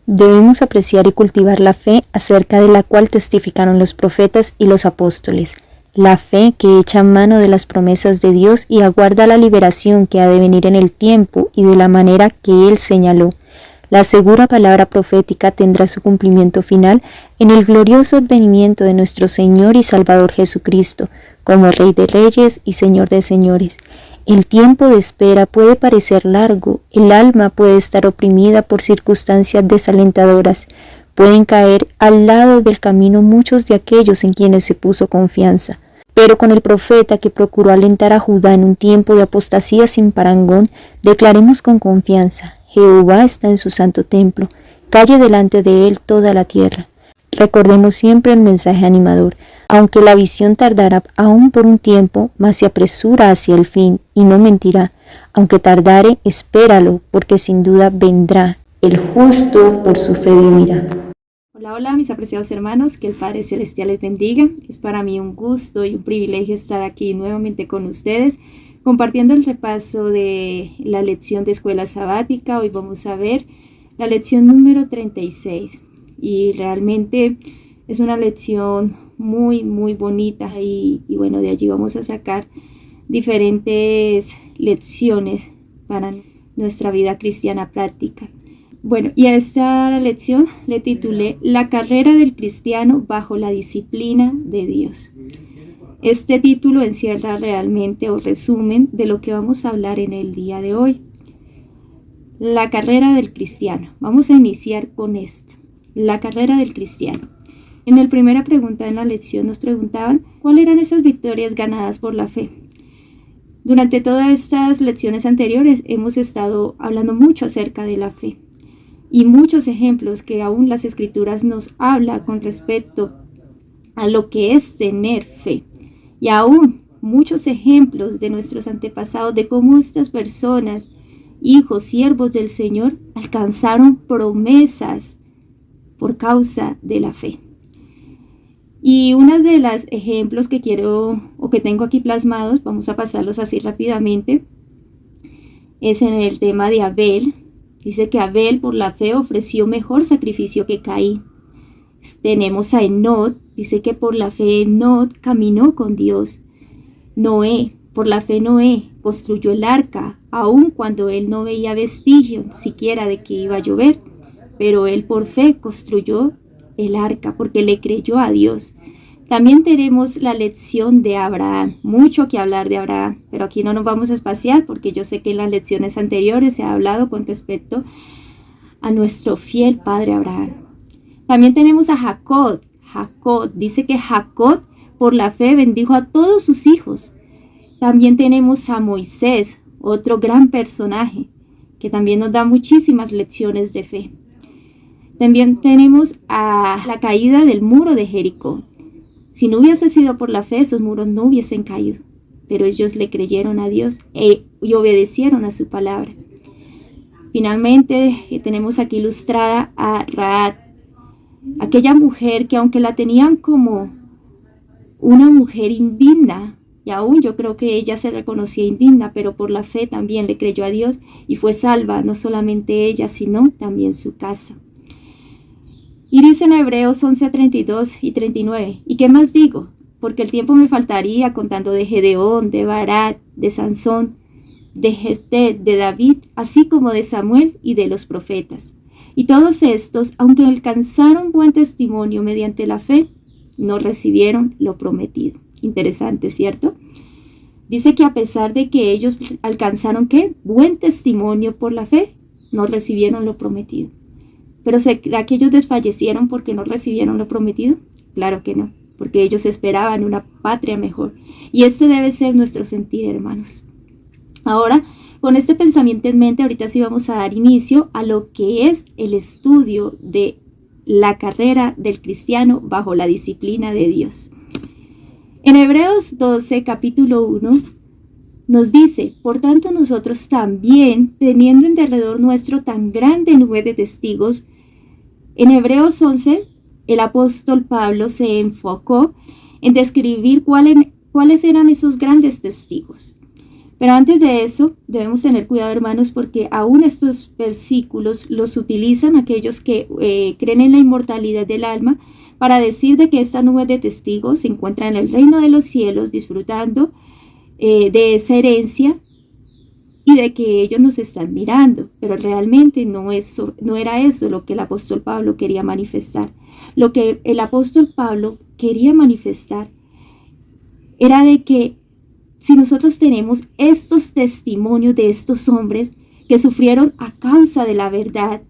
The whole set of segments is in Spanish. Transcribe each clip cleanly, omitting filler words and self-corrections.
Debemos apreciar y cultivar la fe acerca de la cual testificaron los profetas y los apóstoles. La fe que echa mano de las promesas de Dios y aguarda la liberación que ha de venir en el tiempo y de la manera que Él señaló. La segura palabra profética tendrá su cumplimiento final en el glorioso advenimiento de nuestro Señor y Salvador Jesucristo, como Rey de Reyes y Señor de Señores. El tiempo de espera puede parecer largo, el alma puede estar oprimida por circunstancias desalentadoras, pueden caer al lado del camino muchos de aquellos en quienes se puso confianza. Pero con el profeta que procuró alentar a Judá en un tiempo de apostasía sin parangón, declaremos con confianza: Jehová está en su santo templo, calle delante de él toda la tierra. Recordemos siempre el mensaje animador: aunque la visión tardará aún por un tiempo, mas se apresura hacia el fin y no mentirá. Aunque tardare, espéralo, porque sin duda vendrá. El justo por su fe vivirá. Hola, mis apreciados hermanos, que el Padre Celestial les bendiga. Es para mí un gusto y un privilegio estar aquí nuevamente con ustedes, compartiendo el repaso de la lección de escuela sabática. Hoy vamos a ver la lección número 36 y realmente es una lección muy bonita y bueno, de allí vamos a sacar diferentes lecciones para nuestra vida cristiana práctica. Bueno, y a esta lección le titulé La carrera del cristiano bajo la disciplina de Dios. Este título encierra realmente o resumen de lo que vamos a hablar en el día de hoy. La carrera del cristiano. Vamos a iniciar con esto. La carrera del cristiano. En la primera pregunta en la lección nos preguntaban cuáles eran esas victorias ganadas por la fe. Durante todas estas lecciones anteriores hemos estado hablando mucho acerca de la fe y muchos ejemplos que aún las escrituras nos hablan con respecto a lo que es tener fe, y aún muchos ejemplos de nuestros antepasados de cómo estas personas, hijos, siervos del Señor, alcanzaron promesas por causa de la fe. Y uno de los ejemplos que quiero o que tengo aquí plasmados, vamos a pasarlos así rápidamente, es en el tema de Abel. Dice que Abel por la fe ofreció mejor sacrificio que Caín. Tenemos a Enoc, dice que por la fe Enoc caminó con Dios. Noé, por la fe Noé construyó el arca, aun cuando él no veía vestigios siquiera de que iba a llover, pero él por fe construyó el arca porque le creyó a Dios. También tenemos la lección de Abraham, mucho que hablar de Abraham, pero aquí no nos vamos a espaciar porque yo sé que en las lecciones anteriores se ha hablado con respecto a nuestro fiel padre Abraham. También tenemos a Jacob. Dice que Jacob por la fe bendijo a todos sus hijos. También tenemos a Moisés, otro gran personaje que también nos da muchísimas lecciones de fe. También tenemos a la caída del muro de Jericó. Si no hubiese sido por la fe, esos muros no hubiesen caído, pero ellos le creyeron a Dios y obedecieron a su palabra. Finalmente tenemos aquí ilustrada a Rahab, aquella mujer que aunque la tenían como una mujer indigna, y aún yo creo que ella se reconocía indigna, pero por la fe también le creyó a Dios y fue salva, no solamente ella, sino también su casa. Y dice en Hebreos 11, 32 y 39, ¿y qué más digo? Porque el tiempo me faltaría contando de Gedeón, de Barak, de Sansón, de Jefté, de David, así como de Samuel y de los profetas. Y todos estos, aunque alcanzaron buen testimonio mediante la fe, no recibieron lo prometido. Interesante, ¿cierto? Dice que a pesar de que ellos alcanzaron ¿qué? Buen testimonio por la fe, no recibieron lo prometido. ¿Pero será que ellos desfallecieron porque no recibieron lo prometido? Claro que no, porque ellos esperaban una patria mejor. Y este debe ser nuestro sentir, hermanos. Ahora, con este pensamiento en mente, ahorita sí vamos a dar inicio a lo que es el estudio de la carrera del cristiano bajo la disciplina de Dios. En Hebreos 12, capítulo 1, nos dice, por tanto nosotros también, teniendo en derredor nuestro tan grande nube de testigos. En Hebreos 11, el apóstol Pablo se enfocó en describir cuáles eran esos grandes testigos. Pero antes de eso, debemos tener cuidado, hermanos, porque aún estos versículos los utilizan aquellos que creen en la inmortalidad del alma para decir de que esta nube de testigos se encuentra en el reino de los cielos disfrutando de esa herencia y de que ellos nos están mirando. Pero realmente no era eso lo que el apóstol Pablo quería manifestar. Lo que el apóstol Pablo quería manifestar era de que si nosotros tenemos estos testimonios de estos hombres que sufrieron a causa de la verdad,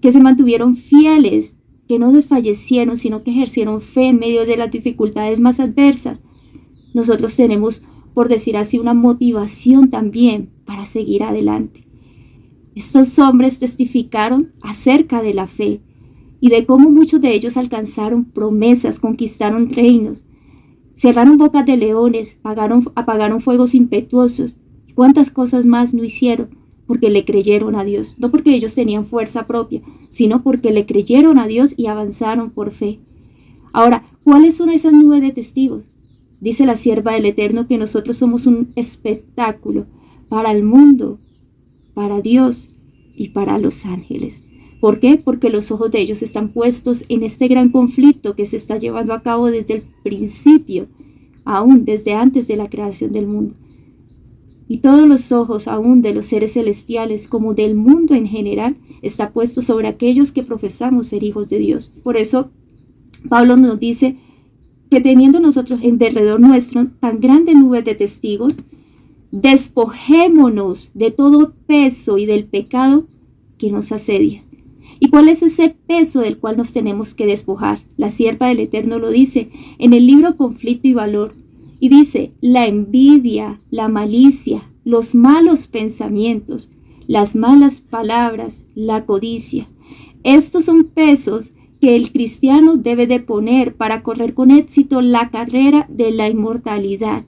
que se mantuvieron fieles, que no desfallecieron, sino que ejercieron fe en medio de las dificultades más adversas, nosotros tenemos, por decir así, una motivación también para seguir adelante. Estos hombres testificaron acerca de la fe y de cómo muchos de ellos alcanzaron promesas, conquistaron reinos, cerraron bocas de leones, apagaron fuegos impetuosos. ¿Cuántas cosas más no hicieron? Porque le creyeron a Dios. No porque ellos tenían fuerza propia, sino porque le creyeron a Dios y avanzaron por fe. Ahora, ¿cuáles son esas nubes de testigos? Dice la sierva del Eterno que nosotros somos un espectáculo para el mundo, para Dios y para los ángeles. ¿Por qué? Porque los ojos de ellos están puestos en este gran conflicto que se está llevando a cabo desde el principio, aún desde antes de la creación del mundo. Y todos los ojos, aún de los seres celestiales como del mundo en general, está puesto sobre aquellos que profesamos ser hijos de Dios. Por eso, Pablo nos dice que teniendo nosotros en derredor nuestro tan grande nube de testigos, despojémonos de todo peso y del pecado que nos asedia. ¿Y cuál es ese peso del cual nos tenemos que despojar? La sierva del Eterno lo dice en el libro Conflicto y Valor. Y dice, la envidia, la malicia, los malos pensamientos, las malas palabras, la codicia. Estos son pesos que el cristiano debe de poner para correr con éxito la carrera de la inmortalidad.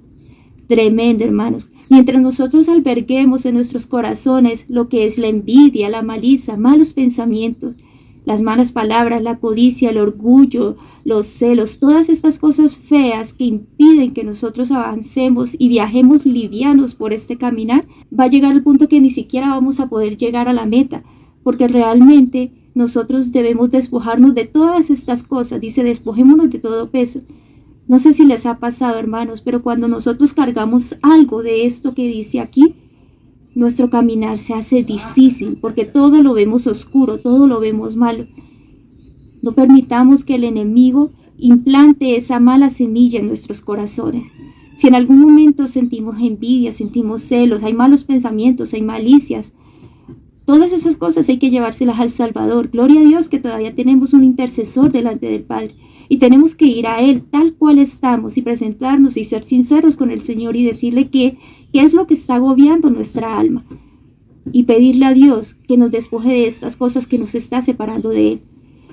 Tremendo, hermanos. Mientras nosotros alberguemos en nuestros corazones lo que es la envidia, la malicia, malos pensamientos, las malas palabras, la codicia, el orgullo, los celos, todas estas cosas feas que impiden que nosotros avancemos y viajemos livianos por este caminar, va a llegar el punto que ni siquiera vamos a poder llegar a la meta, porque realmente nosotros debemos despojarnos de todas estas cosas. Dice, despojémonos de todo peso. No sé si les ha pasado, hermanos, pero cuando nosotros cargamos algo de esto que dice aquí, nuestro caminar se hace difícil porque todo lo vemos oscuro, todo lo vemos malo. No permitamos que el enemigo implante esa mala semilla en nuestros corazones. Si en algún momento sentimos envidia, sentimos celos, hay malos pensamientos, hay malicias, todas esas cosas hay que llevárselas al Salvador. Gloria a Dios que todavía tenemos un intercesor delante del Padre. Y tenemos que ir a Él tal cual estamos y presentarnos y ser sinceros con el Señor y decirle qué es lo que está agobiando nuestra alma. Y pedirle a Dios que nos despoje de estas cosas que nos está separando de Él.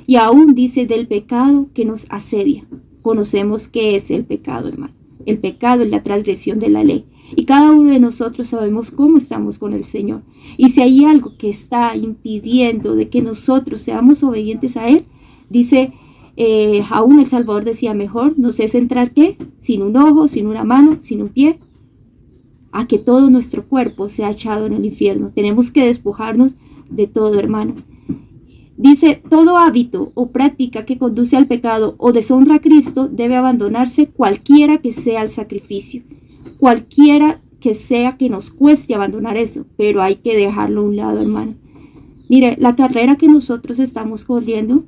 Y aún dice del pecado que nos asedia. Conocemos qué es el pecado, hermano. El pecado es la transgresión de la ley. Y cada uno de nosotros sabemos cómo estamos con el Señor. Y si hay algo que está impidiendo de que nosotros seamos obedientes a Él, dice... aún el Salvador decía mejor, nos es entrar ¿qué? Sin un ojo, sin una mano, sin un pie, a que todo nuestro cuerpo sea echado en el infierno. Tenemos que despojarnos de todo, hermano. Dice, todo hábito o práctica que conduce al pecado o deshonra a Cristo debe abandonarse cualquiera que sea el sacrificio, cualquiera que sea que nos cueste abandonar eso, pero hay que dejarlo a un lado, hermano. Mire, la carrera que nosotros estamos corriendo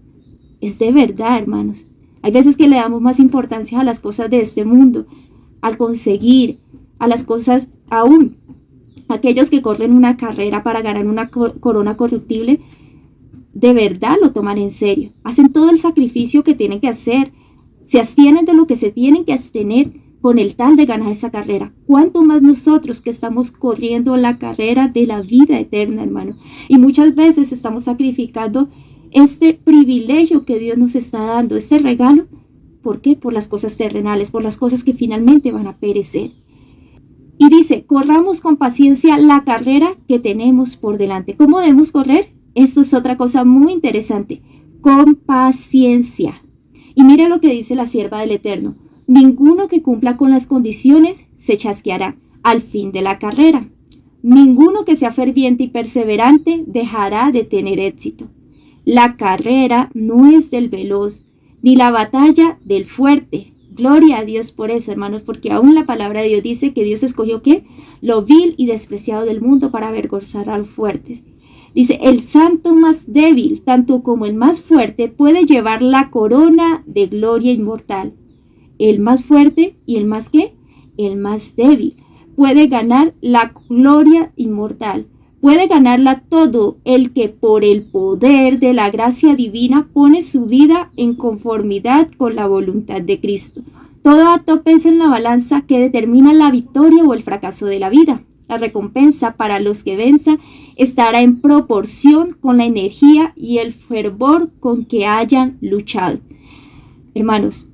es de verdad, hermanos. Hay veces que le damos más importancia a las cosas de este mundo, al conseguir, a las cosas, aún aquellos que corren una carrera para ganar una corona corruptible, de verdad lo toman en serio. Hacen todo el sacrificio que tienen que hacer, se abstienen de lo que se tienen que abstener con el tal de ganar esa carrera. ¿Cuánto más nosotros que estamos corriendo la carrera de la vida eterna, hermano? Y muchas veces estamos sacrificando este privilegio que Dios nos está dando, este regalo. ¿Por qué? Por las cosas terrenales, por las cosas que finalmente van a perecer. Y dice, corramos con paciencia la carrera que tenemos por delante. ¿Cómo debemos correr? Esto es otra cosa muy interesante. Con paciencia. Y mire lo que dice la sierva del Eterno. Ninguno que cumpla con las condiciones se chasqueará. al fin de la carrera. Ninguno que sea ferviente y perseverante dejará de tener éxito. La carrera no es del veloz, ni la batalla del fuerte. Gloria a Dios por eso, hermanos, porque aún la palabra de Dios dice que Dios escogió ¿qué? Lo vil y despreciado del mundo para avergonzar a los fuertes. Dice, el santo más débil, tanto como el más fuerte, puede llevar la corona de gloria inmortal. El más fuerte y el más ¿qué? El más débil puede ganar la gloria inmortal. Puede ganarla todo el que por el poder de la gracia divina pone su vida en conformidad con la voluntad de Cristo. Todo acto pesa en la balanza que determina la victoria o el fracaso de la vida. La recompensa para los que venzan estará en proporción con la energía y el fervor con que hayan luchado. Hermanos,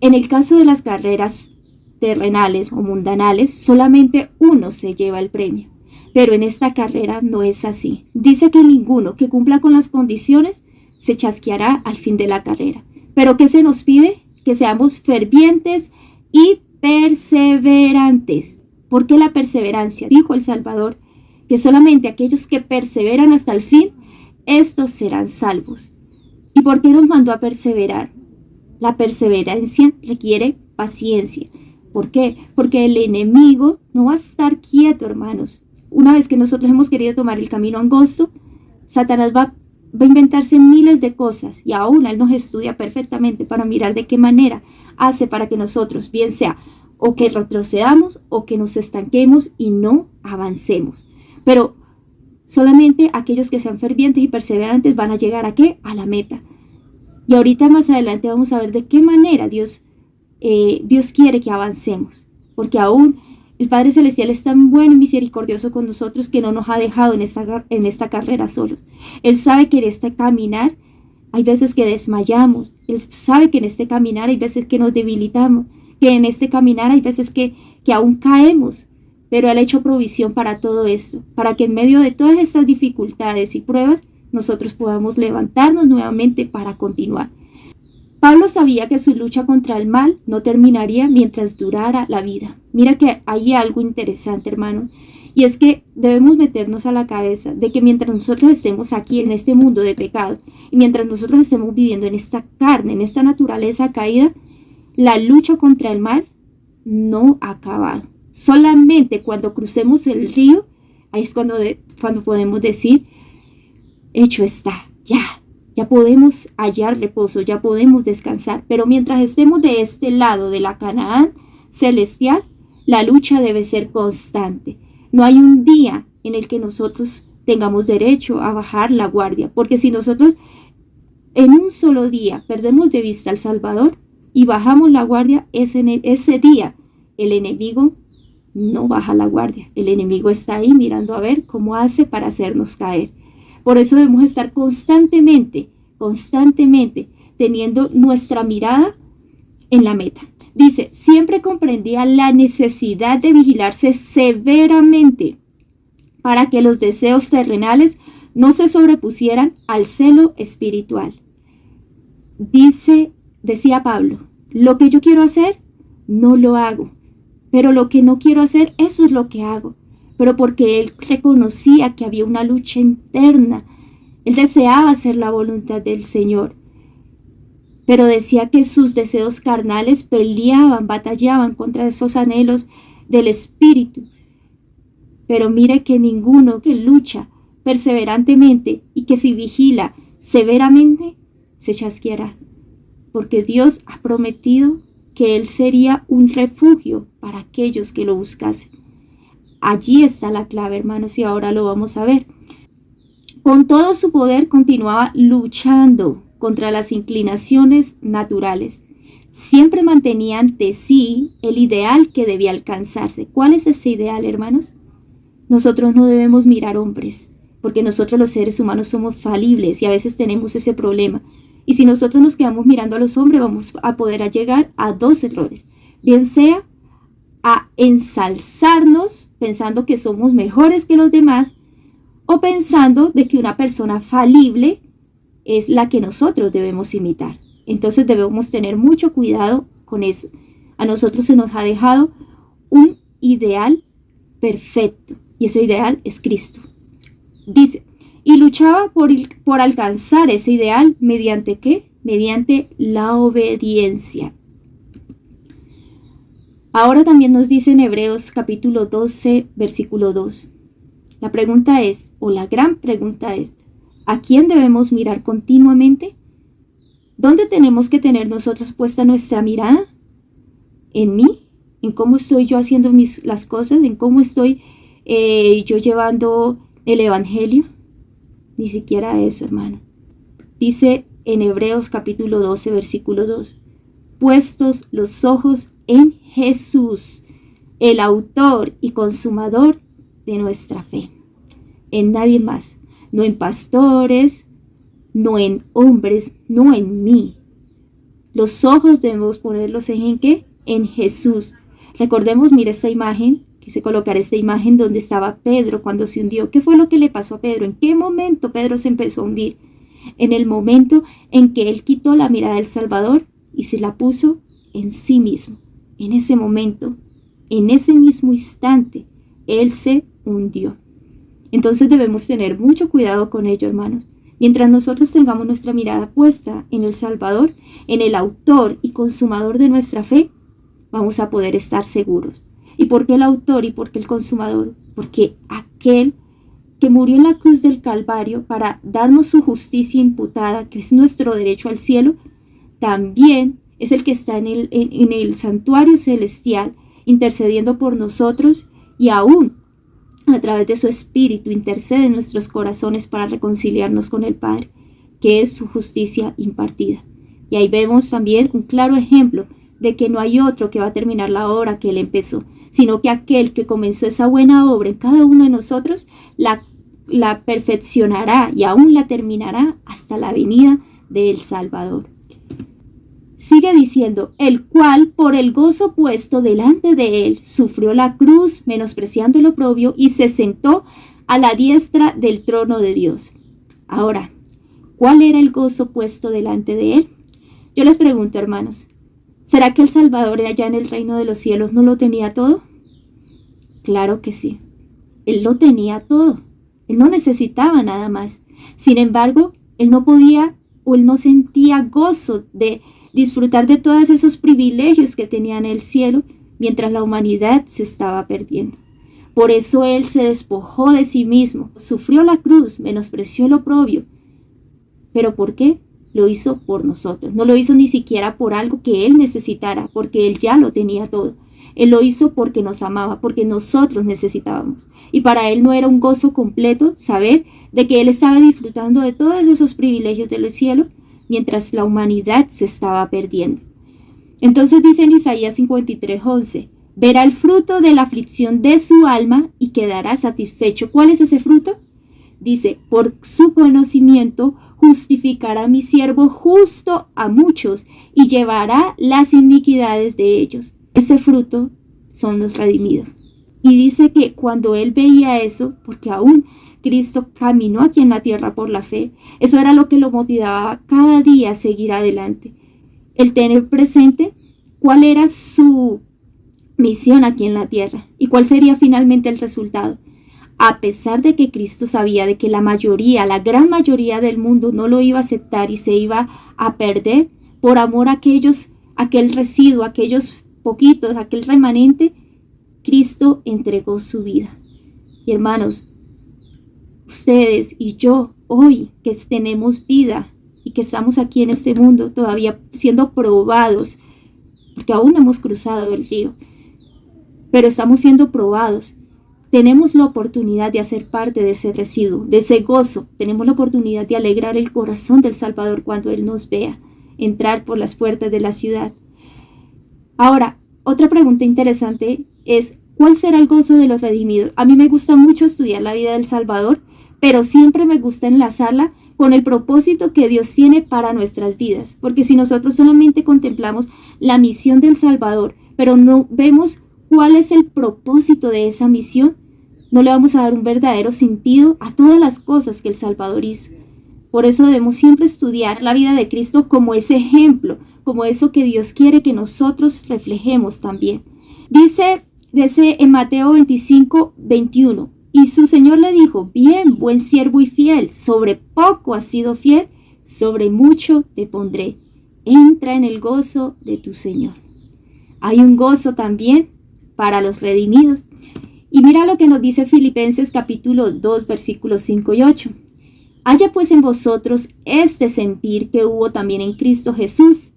en el caso de las carreras terrenales o mundanales, solamente uno se lleva el premio. Pero en esta carrera no es así. Dice que ninguno que cumpla con las condiciones se chasqueará al fin de la carrera. ¿Pero qué se nos pide? Que seamos fervientes y perseverantes. ¿Por qué la perseverancia? Dijo el Salvador, que solamente aquellos que perseveran hasta el fin, estos serán salvos. ¿Y por qué nos mandó a perseverar? La perseverancia requiere paciencia. ¿Por qué? Porque el enemigo no va a estar quieto, hermanos. Una vez que nosotros hemos querido tomar el camino angosto, Satanás va a inventarse miles de cosas y aún él nos estudia perfectamente para mirar de qué manera hace para que nosotros, bien sea o que retrocedamos o que nos estanquemos y no avancemos. Pero solamente aquellos que sean fervientes y perseverantes van a llegar ¿a qué? A la meta. Y ahorita más adelante vamos a ver de qué manera Dios quiere que avancemos, porque aún el Padre Celestial es tan bueno y misericordioso con nosotros que no nos ha dejado en esta carrera solos. Él sabe que en este caminar hay veces que desmayamos. Él sabe que en este caminar hay veces que nos debilitamos, que en este caminar hay veces que aún caemos. Pero Él ha hecho provisión para todo esto, para que en medio de todas estas dificultades y pruebas nosotros podamos levantarnos nuevamente para continuar. Pablo sabía que su lucha contra el mal no terminaría mientras durara la vida. Mira que hay algo interesante, hermano, y es que debemos meternos a la cabeza de que mientras nosotros estemos aquí en este mundo de pecado y mientras nosotros estemos viviendo en esta carne, en esta naturaleza caída, la lucha contra el mal no ha acabado. Solamente cuando crucemos el río, ahí es cuando podemos decir, hecho está, ya podemos hallar reposo, ya podemos descansar. Pero mientras estemos de este lado de la Canaán celestial, la lucha debe ser constante. No hay un día en el que nosotros tengamos derecho a bajar la guardia, porque si nosotros en un solo día perdemos de vista al Salvador y bajamos la guardia, ese día el enemigo no baja la guardia. El enemigo está ahí mirando a ver cómo hace para hacernos caer. Por eso debemos estar constantemente teniendo nuestra mirada en la meta. Dice, siempre comprendía la necesidad de vigilarse severamente para que los deseos terrenales no se sobrepusieran al celo espiritual. Decía Pablo, lo que yo quiero hacer, no lo hago, pero lo que no quiero hacer, eso es lo que hago. Pero porque él reconocía que había una lucha interna, él deseaba hacer la voluntad del Señor, pero decía que sus deseos carnales batallaban contra esos anhelos del Espíritu. Pero mire que ninguno que lucha perseverantemente y que se vigila severamente se chasqueará, porque Dios ha prometido que Él sería un refugio para aquellos que lo buscasen. Allí está la clave, hermanos, y ahora lo vamos a ver. Con todo su poder continuaba luchando contra las inclinaciones naturales. Siempre mantenía ante sí el ideal que debía alcanzarse. ¿Cuál es ese ideal, hermanos? Nosotros no debemos mirar hombres, porque nosotros los seres humanos somos falibles y a veces tenemos ese problema. Y si nosotros nos quedamos mirando a los hombres, vamos a poder llegar a dos errores. Bien sea a ensalzarnos pensando que somos mejores que los demás o pensando de que una persona falible es la que nosotros debemos imitar. Entonces debemos tener mucho cuidado con eso. A nosotros se nos ha dejado un ideal perfecto, y ese ideal es Cristo. Dice, y luchaba por alcanzar ese ideal mediante ¿qué? Mediante la obediencia. Ahora también nos dice en Hebreos capítulo 12, versículo 2. La pregunta es, o la gran pregunta es, ¿a quién debemos mirar continuamente? ¿Dónde tenemos que tener nosotros puesta nuestra mirada? ¿En mí? ¿En cómo estoy yo haciendo las cosas? ¿En cómo estoy yo llevando el evangelio? Ni siquiera eso, hermano. Dice en Hebreos capítulo 12, versículo 2. Puestos los ojos en Jesús, el autor y consumador de nuestra fe. En nadie más. No en pastores, no en hombres, no en mí. Los ojos debemos ponerlos en ¿qué? En Jesús. Recordemos, mira esta imagen, quise colocar esta imagen donde estaba Pedro cuando se hundió. ¿Qué fue lo que le pasó a Pedro? ¿En qué momento Pedro se empezó a hundir? En el momento en que él quitó la mirada del Salvador y se la puso en sí mismo. En ese momento, en ese mismo instante, él se hundió. Entonces debemos tener mucho cuidado con ello, hermanos. Mientras nosotros tengamos nuestra mirada puesta en el Salvador, en el autor y consumador de nuestra fe, vamos a poder estar seguros. ¿Y por qué el autor y por qué el consumador? Porque aquel que murió en la cruz del Calvario para darnos su justicia imputada, que es nuestro derecho al cielo, también es el que está en el santuario celestial, intercediendo por nosotros y aún a través de su Espíritu intercede en nuestros corazones para reconciliarnos con el Padre, que es su justicia impartida. Y ahí vemos también un claro ejemplo de que no hay otro que va a terminar la obra que Él empezó, sino que aquel que comenzó esa buena obra en cada uno de nosotros, la perfeccionará y aún la terminará hasta la venida del Salvador. Sigue diciendo, el cual por el gozo puesto delante de él sufrió la cruz, menospreciando el oprobio, y se sentó a la diestra del trono de Dios. Ahora, ¿cuál era el gozo puesto delante de él? Yo les pregunto, hermanos, ¿será que el Salvador allá en el reino de los cielos no lo tenía todo? Claro que sí. Él lo tenía todo. Él no necesitaba nada más. Sin embargo, él no podía o él no sentía gozo de disfrutar de todos esos privilegios que tenía en el cielo mientras la humanidad se estaba perdiendo. Por eso él se despojó de sí mismo, sufrió la cruz, menospreció el oprobio. ¿Pero por qué? Lo hizo por nosotros. No lo hizo ni siquiera por algo que él necesitara, porque él ya lo tenía todo. Él lo hizo porque nos amaba, porque nosotros necesitábamos. Y para él no era un gozo completo saber de que él estaba disfrutando de todos esos privilegios del cielo mientras la humanidad se estaba perdiendo. Entonces dice en Isaías 53:11, verá el fruto de la aflicción de su alma y quedará satisfecho. ¿Cuál es ese fruto? Dice, por su conocimiento justificará mi siervo justo a muchos y llevará las iniquidades de ellos. Ese fruto son los redimidos. Y dice que cuando él veía eso, porque aún Cristo caminó aquí en la tierra por la fe, eso era lo que lo motivaba cada día a seguir adelante. El tener presente cuál era su misión aquí en la tierra y cuál sería finalmente el resultado. A pesar de que Cristo sabía de que la gran mayoría del mundo no lo iba a aceptar y se iba a perder, por amor a aquel residuo, aquellos poquitos, aquel remanente, Cristo entregó su vida. Y hermanos, ustedes y yo, hoy que tenemos vida y que estamos aquí en este mundo todavía siendo probados, porque aún no hemos cruzado el río, pero estamos siendo probados, tenemos la oportunidad de hacer parte de ese residuo, de ese gozo. Tenemos la oportunidad de alegrar el corazón del Salvador cuando Él nos vea entrar por las puertas de la ciudad. Ahora, otra pregunta interesante es, ¿cuál será el gozo de los redimidos? A mí me gusta mucho estudiar la vida del Salvador, pero siempre me gusta enlazarla con el propósito que Dios tiene para nuestras vidas. Porque si nosotros solamente contemplamos la misión del Salvador, pero no vemos cuál es el propósito de esa misión, no le vamos a dar un verdadero sentido a todas las cosas que el Salvador hizo. Por eso debemos siempre estudiar la vida de Cristo como ese ejemplo, como eso que Dios quiere que nosotros reflejemos también. Dice Dice en Mateo 25:21, y su Señor le dijo: bien, buen siervo y fiel, sobre poco has sido fiel, sobre mucho te pondré. Entra en el gozo de tu Señor. Hay un gozo también para los redimidos. Y mira lo que nos dice Filipenses capítulo 2, versículos 5 y 8. Haya pues en vosotros este sentir que hubo también en Cristo Jesús,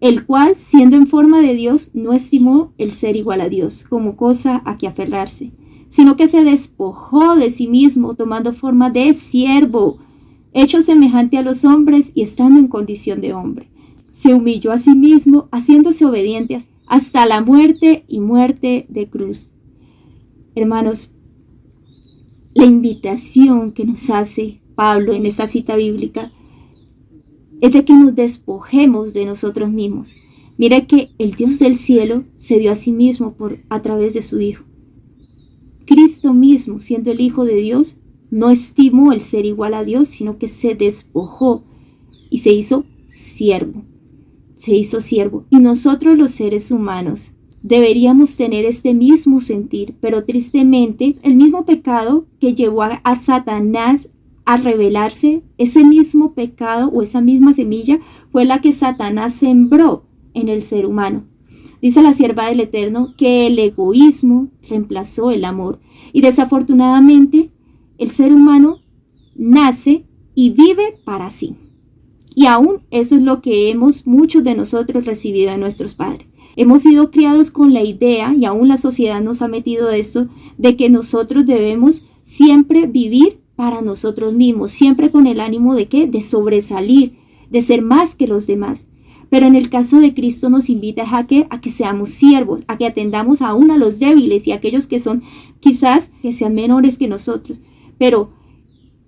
el cual, siendo en forma de Dios, no estimó el ser igual a Dios como cosa a que aferrarse, sino que se despojó de sí mismo, tomando forma de siervo, hecho semejante a los hombres y estando en condición de hombre. Se humilló a sí mismo, haciéndose obediente hasta la muerte y muerte de cruz. Hermanos, la invitación que nos hace Pablo en esta cita bíblica es de que nos despojemos de nosotros mismos. Mira que el Dios del cielo se dio a sí mismo a través de su Hijo. Cristo mismo, siendo el Hijo de Dios, no estimó el ser igual a Dios, sino que se despojó y se hizo siervo. Se hizo siervo. Y nosotros los seres humanos deberíamos tener este mismo sentir, pero tristemente el mismo pecado que llevó a Satanás a rebelarse, ese mismo pecado o esa misma semilla fue la que Satanás sembró en el ser humano. Dice la sierva del Eterno que el egoísmo reemplazó el amor. Y desafortunadamente el ser humano nace y vive para sí. Y aún eso es lo que muchos de nosotros recibido de nuestros padres. Hemos sido criados con la idea, y aún la sociedad nos ha metido esto, de que nosotros debemos siempre vivir para nosotros mismos, siempre con el ánimo de ¿qué? De sobresalir, de ser más que los demás. Pero en el caso de Cristo nos invita a que seamos siervos, a que atendamos aún a los débiles y a aquellos que son quizás que sean menores que nosotros. Pero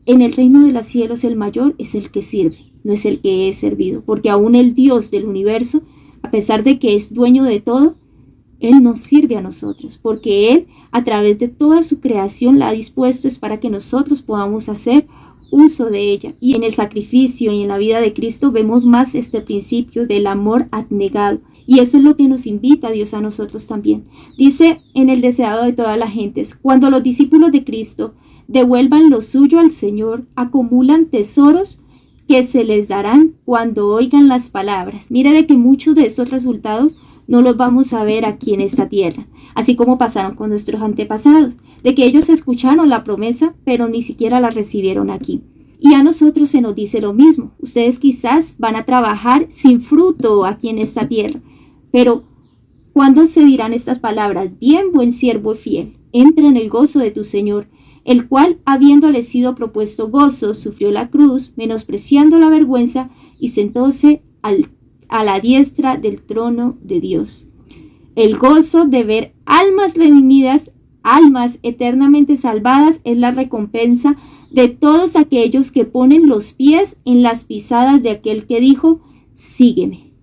en el reino de los cielos el mayor es el que sirve, no es el que es servido, porque aún el Dios del universo, a pesar de que es dueño de todo, Él nos sirve a nosotros, porque Él a través de toda su creación la ha dispuesto es para que nosotros podamos hacer uso de ella. Y en el sacrificio y en la vida de Cristo vemos más este principio del amor abnegado. Y eso es lo que nos invita Dios a nosotros también. Dice en el deseado de todas las gentes: cuando los discípulos de Cristo devuelvan lo suyo al Señor, acumulan tesoros que se les darán cuando oigan las palabras. Mire de que muchos de esos resultados no los vamos a ver aquí en esta tierra, así como pasaron con nuestros antepasados, de que ellos escucharon la promesa, pero ni siquiera la recibieron aquí. Y a nosotros se nos dice lo mismo. Ustedes quizás van a trabajar sin fruto aquí en esta tierra, pero ¿cuándo se dirán estas palabras? Bien, buen siervo y fiel, entra en el gozo de tu Señor, el cual, habiéndole sido propuesto gozo, sufrió la cruz, menospreciando la vergüenza, y sentóse a la diestra del trono de Dios. El gozo de ver almas redimidas, almas eternamente salvadas, es la recompensa de todos aquellos que ponen los pies en las pisadas de aquel que dijo: sígueme.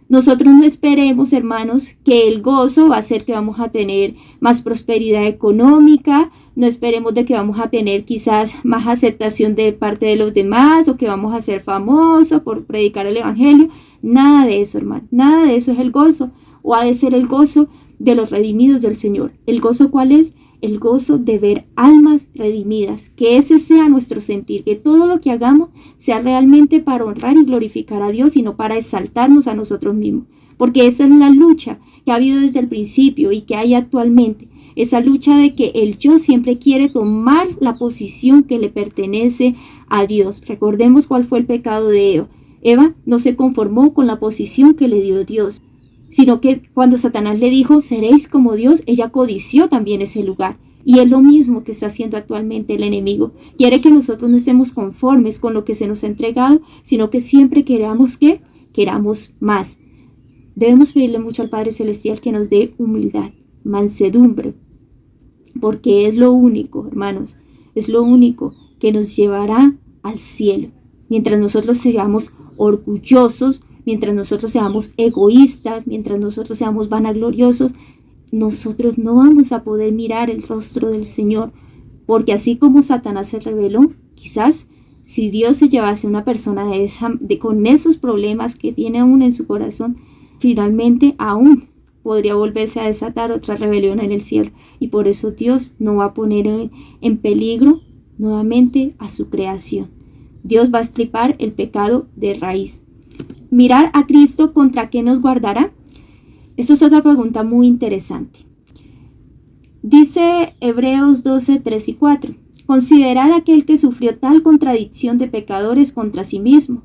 Nosotros no esperemos, hermanos, que el gozo va a ser que vamos a tener más prosperidad económica, no esperemos de que vamos a tener quizás más aceptación de parte de los demás, o que vamos a ser famosos por predicar el evangelio. Nada de eso, hermano, nada de eso es el gozo, o ha de ser el gozo de los redimidos del Señor. ¿El gozo cuál es? El gozo de ver almas redimidas, que ese sea nuestro sentir, que todo lo que hagamos sea realmente para honrar y glorificar a Dios y no para exaltarnos a nosotros mismos, porque esa es la lucha que ha habido desde el principio y que hay actualmente, esa lucha de que el yo siempre quiere tomar la posición que le pertenece a Dios. Recordemos cuál fue el pecado de Eva. Eva no se conformó con la posición que le dio Dios, sino que cuando Satanás le dijo: seréis como Dios, ella codició también ese lugar. Y es lo mismo que está haciendo actualmente el enemigo. Quiere que nosotros no estemos conformes con lo que se nos ha entregado, sino que siempre queramos más. Debemos pedirle mucho al Padre Celestial que nos dé humildad, mansedumbre, porque es lo único, hermanos, es lo único que nos llevará al cielo. Mientras nosotros seamos orgullosos, mientras nosotros seamos egoístas, mientras nosotros seamos vanagloriosos, nosotros no vamos a poder mirar el rostro del Señor, porque así como Satanás se rebeló, quizás si Dios se llevase a una persona con esos problemas que tiene aún en su corazón, finalmente aún podría volverse a desatar otra rebelión en el cielo. Y por eso Dios no va a poner en peligro nuevamente a su creación. Dios va a estripar el pecado de raíz. Mirar a Cristo, ¿contra qué nos guardará? Esta es otra pregunta muy interesante. Dice Hebreos 12, 3 y 4. Considerad aquel que sufrió tal contradicción de pecadores contra sí mismo,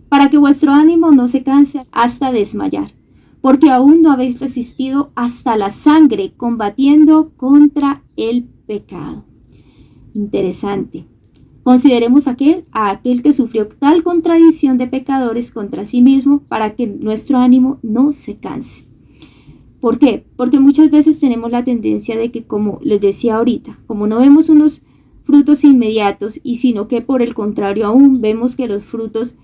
para que vuestro ánimo no se canse hasta desmayar, porque aún no habéis resistido hasta la sangre, combatiendo contra el pecado. Interesante. Consideremos a aquel que sufrió tal contradicción de pecadores contra sí mismo, para que nuestro ánimo no se canse. ¿Por qué? Porque muchas veces tenemos la tendencia de que, como les decía ahorita, como no vemos unos frutos inmediatos, y sino que por el contrario aún vemos que los frutos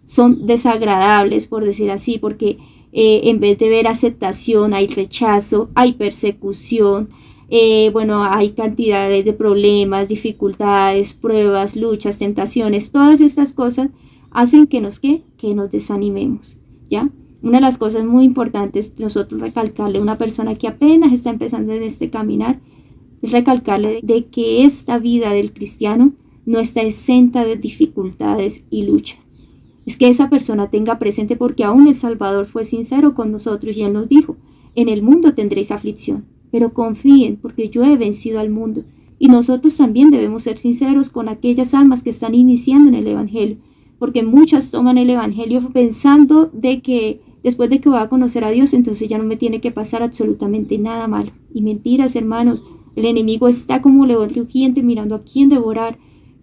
son desagradables, por decir así, porque en vez de ver aceptación hay rechazo, hay persecución, hay cantidades de problemas, dificultades, pruebas, luchas, tentaciones. Todas estas cosas hacen que nos desanimemos, ¿ya? Una de las cosas muy importantes nosotros recalcarle a una persona que apenas está empezando en este caminar es recalcarle de que esta vida del cristiano no está exenta de dificultades y luchas. Es que esa persona tenga presente, porque aún el Salvador fue sincero con nosotros y Él nos dijo: en el mundo tendréis aflicción, pero confíen, porque yo he vencido al mundo. Y nosotros también debemos ser sinceros con aquellas almas que están iniciando en el Evangelio, porque muchas toman el Evangelio pensando de que después de que voy a conocer a Dios, entonces ya no me tiene que pasar absolutamente nada malo. Y mentiras, hermanos. El enemigo está como león rugiente mirando a quién devorar.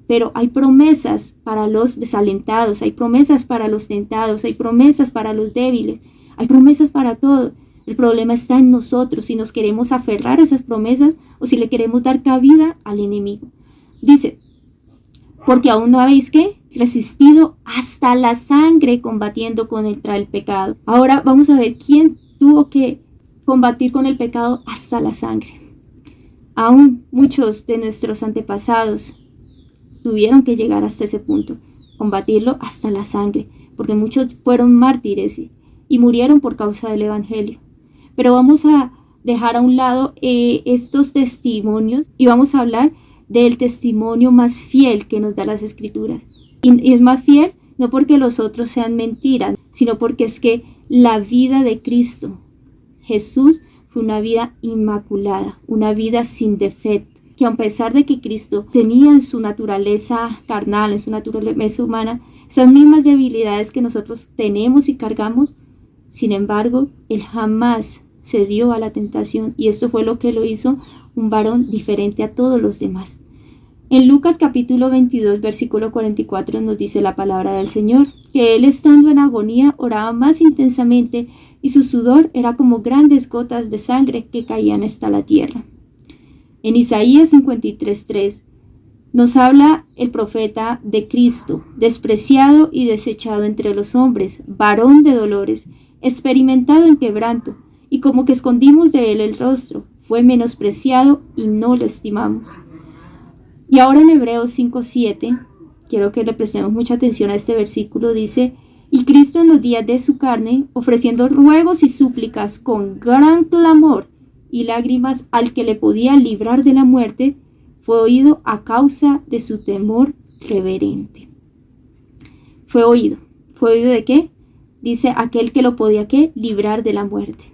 Pero hay promesas para los desalentados, hay promesas para los tentados, hay promesas para los débiles, hay promesas para todo. El problema está en nosotros, si nos queremos aferrar a esas promesas o si le queremos dar cabida al enemigo. Dice: porque aún no habéis resistido hasta la sangre combatiendo contra el pecado. Ahora vamos a ver quién tuvo que combatir con el pecado hasta la sangre. Aún muchos de nuestros antepasados tuvieron que llegar hasta ese punto, combatirlo hasta la sangre, porque muchos fueron mártires y murieron por causa del Evangelio. Pero vamos a dejar a un lado estos testimonios y vamos a hablar del testimonio más fiel que nos da las Escrituras. Y es más fiel no porque los otros sean mentiras, sino porque es que la vida de Cristo, Jesús, fue una vida inmaculada, una vida sin defecto, que a pesar de que Cristo tenía en su naturaleza carnal, en su naturaleza humana, esas mismas debilidades que nosotros tenemos y cargamos, sin embargo, Él jamás se dio a la tentación, y esto fue lo que lo hizo un varón diferente a todos los demás. En Lucas capítulo 22, versículo 44 nos dice la palabra del Señor, que Él, estando en agonía, oraba más intensamente, y su sudor era como grandes gotas de sangre que caían hasta la tierra. En Isaías 53:3 nos habla el profeta de Cristo, despreciado y desechado entre los hombres, varón de dolores, experimentado en quebranto, y como que escondimos de él el rostro, fue menospreciado y no lo estimamos. Y ahora en Hebreos 5:7, quiero que le prestemos mucha atención a este versículo, dice: y Cristo en los días de su carne, ofreciendo ruegos y súplicas con gran clamor y lágrimas al que le podía librar de la muerte, fue oído a causa de su temor reverente. Fue oído ¿de qué? Dice aquel que lo podía librar de la muerte.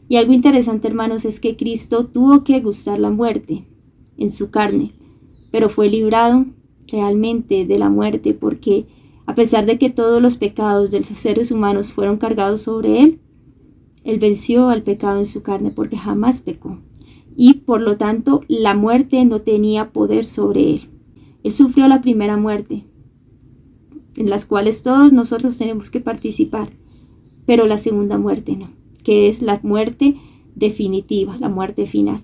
Y algo interesante, hermanos, es que Cristo tuvo que gustar la muerte en su carne, pero fue librado realmente de la muerte, porque a pesar de que todos los pecados de los seres humanos fueron cargados sobre él, él venció al pecado en su carne porque jamás pecó. Y por lo tanto, la muerte no tenía poder sobre él. Él sufrió la primera muerte, en las cuales todos nosotros tenemos que participar, pero la segunda muerte no, que es la muerte definitiva, la muerte final.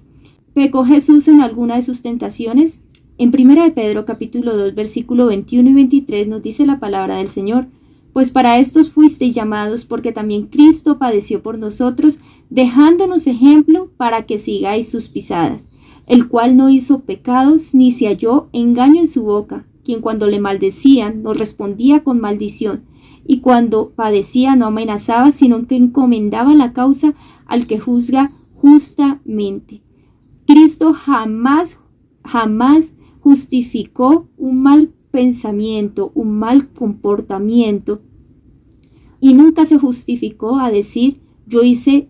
¿Pecó Jesús en alguna de sus tentaciones? En 1 de Pedro capítulo 2, versículo 21 y 23 nos dice la palabra del Señor: pues para estos fuisteis llamados, porque también Cristo padeció por nosotros, dejándonos ejemplo para que sigáis sus pisadas, el cual no hizo pecados, ni se halló engaño en su boca, quien cuando le maldecían nos respondía con maldición, y cuando padecía no amenazaba, sino que encomendaba la causa al que juzga justamente. Cristo jamás justificó un mal pensamiento, un mal comportamiento, y nunca se justificó a decir yo hice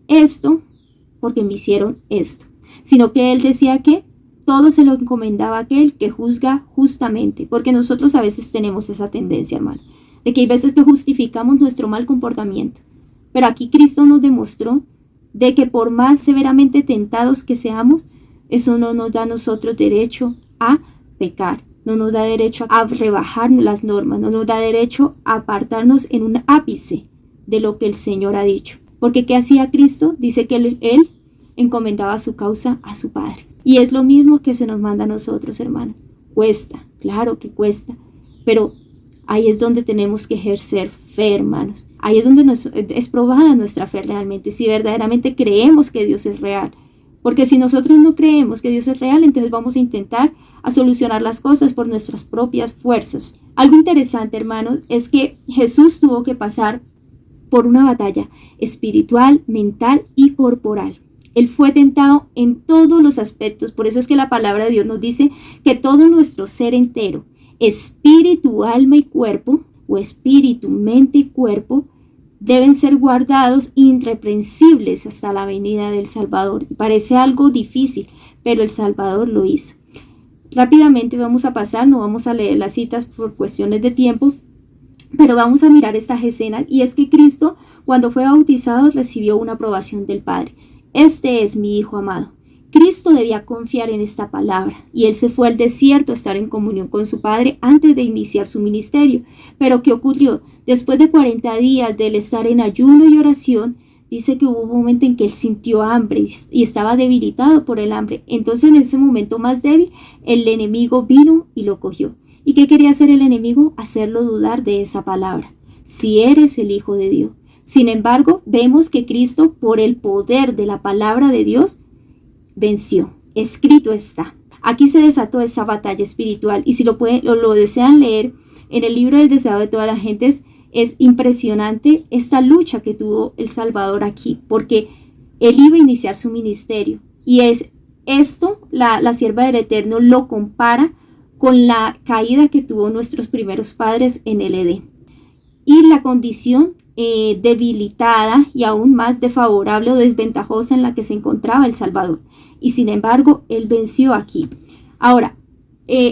esto porque me hicieron esto, sino que él decía que todo se lo encomendaba a aquel que juzga justamente, porque nosotros a veces tenemos esa tendencia, hermano, de que hay veces que justificamos nuestro mal comportamiento, pero aquí Cristo nos demostró de que por más severamente tentados que seamos, eso no nos da a nosotros derecho a pecar, no nos da derecho a rebajar las normas, no nos da derecho a apartarnos en un ápice de lo que el Señor ha dicho. Porque ¿qué hacía Cristo? Dice que él encomendaba su causa a su Padre. Y es lo mismo que se nos manda a nosotros, hermano. Cuesta, claro que cuesta, pero ahí es donde tenemos que ejercer fe, hermanos. Ahí es donde es probada nuestra fe realmente, si verdaderamente creemos que Dios es real. Porque si nosotros no creemos que Dios es real, entonces vamos a intentar a solucionar las cosas por nuestras propias fuerzas. Algo interesante, hermanos, es que Jesús tuvo que pasar por una batalla espiritual, mental y corporal. Él fue tentado en todos los aspectos. Por eso es que la palabra de Dios nos dice que todo nuestro ser entero, espíritu, alma y cuerpo, o espíritu, mente y cuerpo, deben ser guardados irreprensibles hasta la venida del Salvador. Parece algo difícil, pero el Salvador lo hizo. Rápidamente vamos a pasar, no vamos a leer las citas por cuestiones de tiempo, pero vamos a mirar estas escenas, y es que Cristo, cuando fue bautizado, recibió una aprobación del Padre. Este es mi Hijo amado. Cristo debía confiar en esta palabra, y él se fue al desierto a estar en comunión con su Padre antes de iniciar su ministerio. Pero ¿qué ocurrió? Después de 40 días de él estar en ayuno y oración, dice que hubo un momento en que él sintió hambre y estaba debilitado por el hambre. Entonces, en ese momento más débil, el enemigo vino y lo cogió. ¿Y qué quería hacer el enemigo? Hacerlo dudar de esa palabra. Si eres el Hijo de Dios. Sin embargo, vemos que Cristo, por el poder de la palabra de Dios, venció. Escrito está. Aquí se desató esa batalla espiritual, y si lo desean leer en el libro del deseado de todas las gentes, es impresionante esta lucha que tuvo el Salvador aquí, porque él iba a iniciar su ministerio, y es esto, la sierva del Eterno lo compara con la caída que tuvo nuestros primeros padres en el Edén, y la condición debilitada y aún más desfavorable o desventajosa en la que se encontraba el Salvador. Y sin embargo, él venció aquí. Ahora,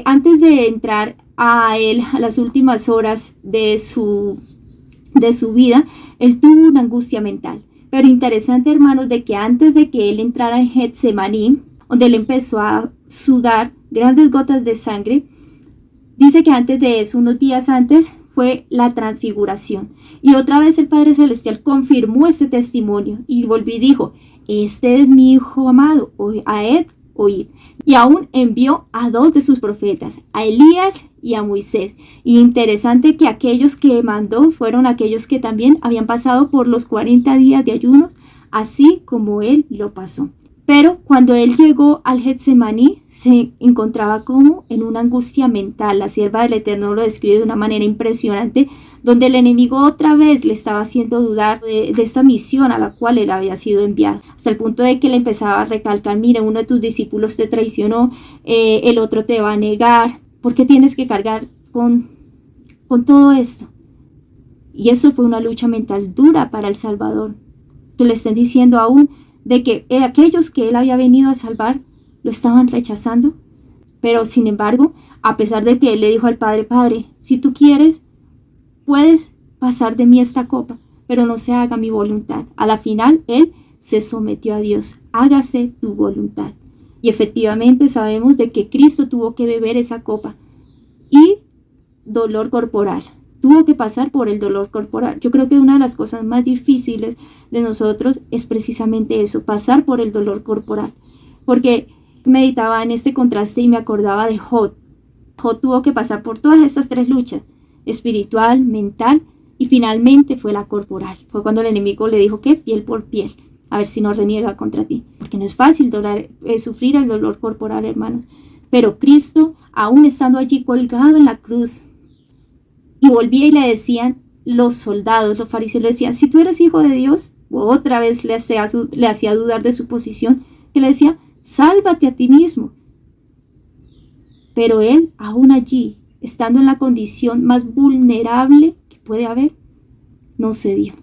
antes de entrar a él a las últimas horas de su vida, él tuvo una angustia mental. Pero interesante, hermanos, de que antes de que él entrara en Getsemaní, donde él empezó a sudar grandes gotas de sangre, dice que antes de eso, unos días antes, fue la transfiguración. Y otra vez el Padre Celestial confirmó ese testimonio y volvió y dijo: este es mi Hijo amado, a él oíd. Y aún envió a 2 de sus profetas, a Elías y a Moisés. Y interesante que aquellos que mandó fueron aquellos que también habían pasado por los 40 días de ayunos, así como él lo pasó. Pero cuando él llegó al Getsemaní, se encontraba como en una angustia mental. La sierva del Eterno lo describe de una manera impresionante, donde el enemigo otra vez le estaba haciendo dudar de esta misión a la cual él había sido enviado. Hasta el punto de que le empezaba a recalcar: mire, uno de tus discípulos te traicionó, el otro te va a negar. ¿Por qué tienes que cargar con todo esto? Y eso fue una lucha mental dura para el Salvador. Que le estén diciendo aún de que aquellos que él había venido a salvar lo estaban rechazando. Pero sin embargo, a pesar de que él le dijo al Padre: Padre, si tú quieres, puedes pasar de mí esta copa, pero no se haga mi voluntad. A la final, él se sometió a Dios: hágase tu voluntad. Y efectivamente sabemos de que Cristo tuvo que beber esa copa y dolor corporal. Tuvo que pasar por el dolor corporal. Yo creo que una de las cosas más difíciles de nosotros es precisamente eso, pasar por el dolor corporal. Porque meditaba en este contraste y me acordaba de Job. Job tuvo que pasar por todas estas 3 luchas: espiritual, mental y finalmente fue la corporal. Fue cuando el enemigo le dijo que piel por piel, a ver si no reniega contra ti. Porque no es fácil sufrir el dolor corporal, hermanos. Pero Cristo, aún estando allí colgado en la cruz, y volvía y le decían: los soldados, los fariseos le decían, si tú eres hijo de Dios, otra vez le hacía dudar de su posición, que le decía, sálvate a ti mismo. Pero él, aún allí, estando en la condición más vulnerable que puede haber, no cedió,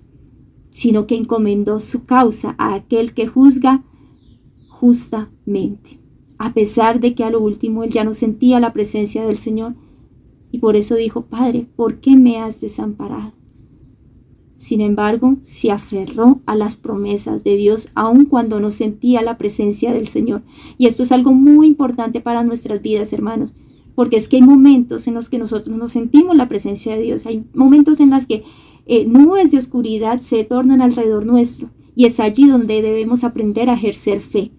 sino que encomendó su causa a aquel que juzga justamente, a pesar de que a lo último él ya no sentía la presencia del Señor, y por eso dijo, Padre, ¿por qué me has desamparado? Sin embargo, se aferró a las promesas de Dios, aun cuando no sentía la presencia del Señor. Y esto es algo muy importante para nuestras vidas, hermanos, porque es que hay momentos en los que nosotros no sentimos la presencia de Dios. Hay momentos en los que nubes de oscuridad se tornan alrededor nuestro, y es allí donde debemos aprender a ejercer fe.